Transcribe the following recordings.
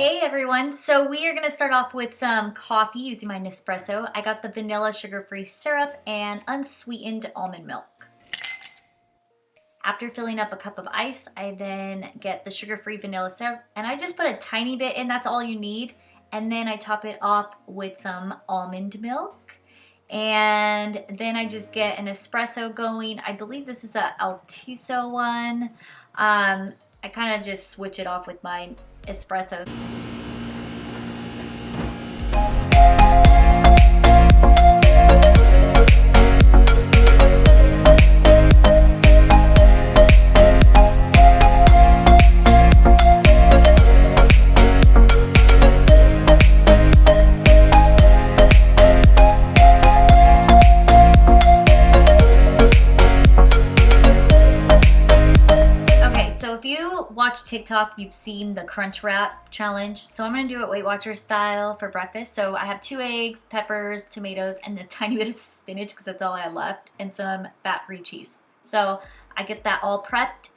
Hey everyone, so we are going to start off with some coffee using my Nespresso. I got the vanilla sugar-free syrup and unsweetened almond milk. After filling up a cup of ice, I then get the sugar-free vanilla syrup and I just put a tiny bit in, that's all you need. And then I top it off with some almond milk. And then I just get an espresso going. I believe this is the Altiso one. I kind of just switch it off with my espresso. If you watch TikTok, you've seen the crunch wrap challenge. So I'm gonna do it Weight Watchers style for breakfast. So I have 2 eggs, peppers, tomatoes, and a tiny bit of spinach because that's all I had left, and some fat-free cheese. So I get that all prepped,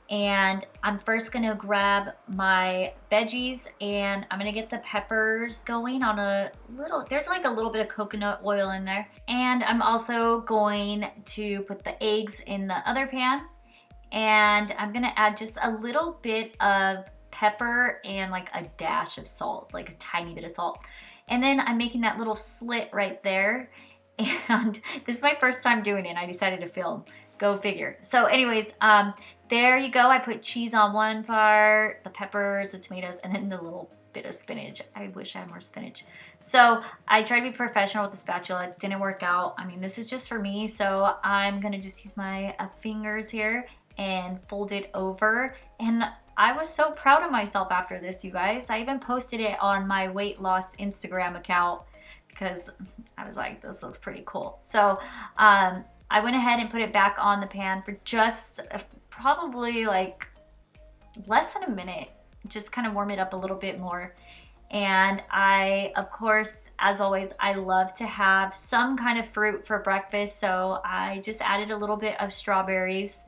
and I'm first gonna grab my veggies, and I'm gonna get the peppers going on a little, there's like a little bit of coconut oil in there. And I'm also going to put the eggs in the other pan. And I'm gonna add just a little bit of pepper and like a dash of salt, like a tiny bit of salt. And then I'm making that little slit right there. And this is my first time doing it and I decided to film. Go figure. So anyways, there you go. I put cheese on one part, the peppers, the tomatoes, and then the little bit of spinach. I wish I had more spinach. So I tried to be professional with the spatula. It didn't work out. I mean, this is just for me. So I'm gonna just use my fingers here and fold it over. And I was so proud of myself after this, you guys. I even posted it on my weight loss Instagram account because I was like, this looks pretty cool. So I went ahead and put it back on the pan for just probably like less than a minute. Just kind of warm it up a little bit more. And I, of course, as always, I love to have some kind of fruit for breakfast. So I just added a little bit of strawberries.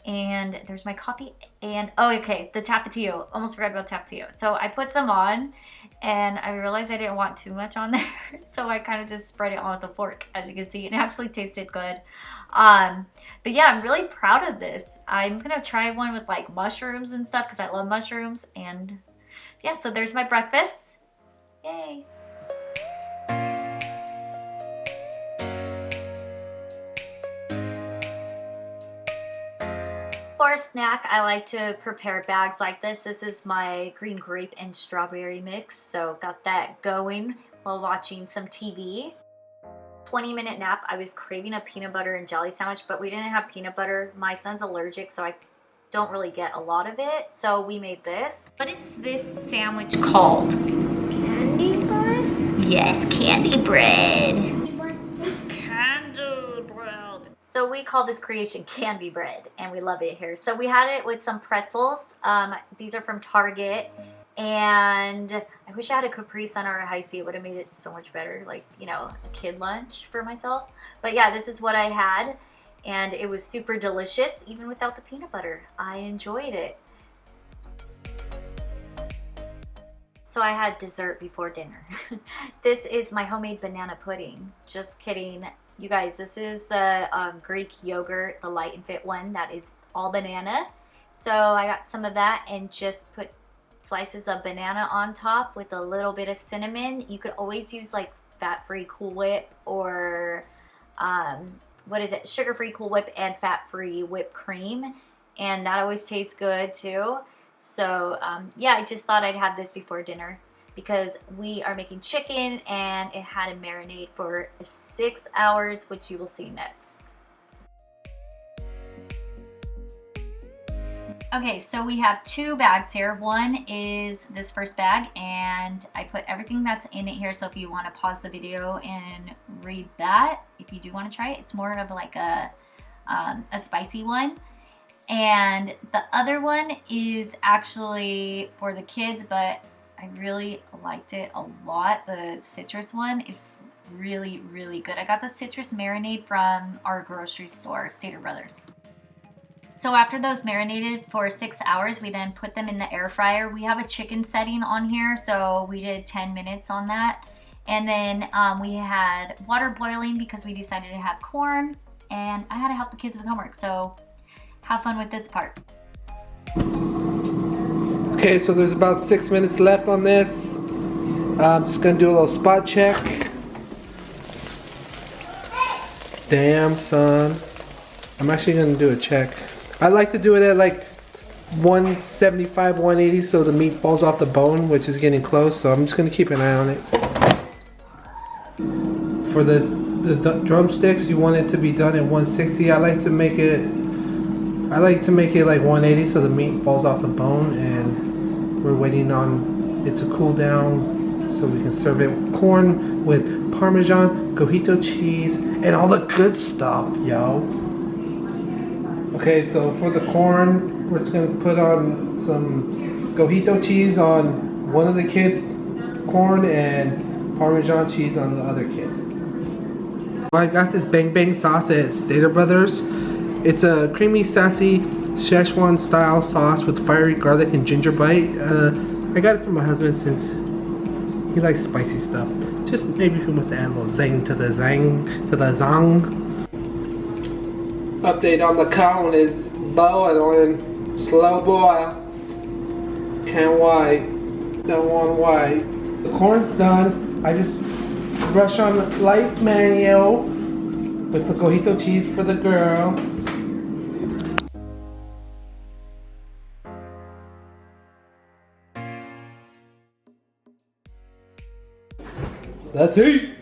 And there's my coffee and, oh, okay, the Tapatio. Almost forgot about Tapatio. So I put some on and I realized I didn't want too much on there. So I kind of just spread it on with a fork, as you can see. It actually tasted good. But yeah, I'm really proud of this. I'm going to try one with like mushrooms and stuff because I love mushrooms. And yeah, so there's my breakfast. Yay. For a snack, I like to prepare bags like this. This is my green grape and strawberry mix. So got that going while watching some TV. 20-minute nap. I was craving a peanut butter and jelly sandwich, but we didn't have peanut butter. My son's allergic, so I don't really get a lot of it. So we made this. What is this sandwich called? Candy bread? Yes, candy bread. So we call this creation candy bread and we love it here. So we had it with some pretzels. These are from Target and I wish I had a Capri Sun or a High C. It would have made it so much better, like, you know, a kid lunch for myself. But yeah, this is what I had and it was super delicious even without the peanut butter. I enjoyed it. So I had dessert before dinner. This is my homemade banana pudding. Just kidding. You guys, this is the Greek yogurt, the Light and Fit one that is all banana. So I got some of that and just put slices of banana on top with a little bit of cinnamon. You could always use like fat-free Cool Whip or what is it? Sugar-free Cool Whip and fat-free whipped cream. And that always tastes good too. So yeah, I just thought I'd have this before dinner because we are making chicken and it had to marinate for 6 hours, which you will see next. Okay, so we have 2 bags here. One is this first bag and I put everything that's in it here. So if you want to pause the video and read that, if you do want to try it, it's more of like a spicy one. And the other one is actually for the kids, but I really liked it a lot. The citrus one, it's really, really good. I got the citrus marinade from our grocery store, Stater Brothers. So after those marinated for 6 hours, we then put them in the air fryer. We have a chicken setting on here, so we did 10 minutes on that. And then we had water boiling because we decided to have corn, and I had to help the kids with homework, so have fun with this part. Okay, so there's about 6 minutes left on this. I'm just gonna do a little spot check. Damn, son. I'm actually gonna do a check. I like to do it at like 175, 180 so the meat falls off the bone, which is getting close, so I'm just gonna keep an eye on it. For the drumsticks, you want it to be done at 160. I like to make it like 180 so the meat falls off the bone, and we're waiting on it to cool down so we can serve it with corn with Parmesan, cojito cheese, and all the good stuff, yo. Okay, so for the corn, we're just gonna put on some cojito cheese on one of the kids' corn and Parmesan cheese on the other kid. I got this bang bang sauce at Stater Brothers. It's a creamy, sassy Szechuan style sauce with fiery garlic and ginger bite. I got it from my husband since he likes spicy stuff. Just maybe if he wants to add a little zing to the zang. Update on the cone is boiling, slow boil. Can't wait, don't want to wait. The corn's done. I just brush on light mayo with some cojito cheese for the girl. That's it.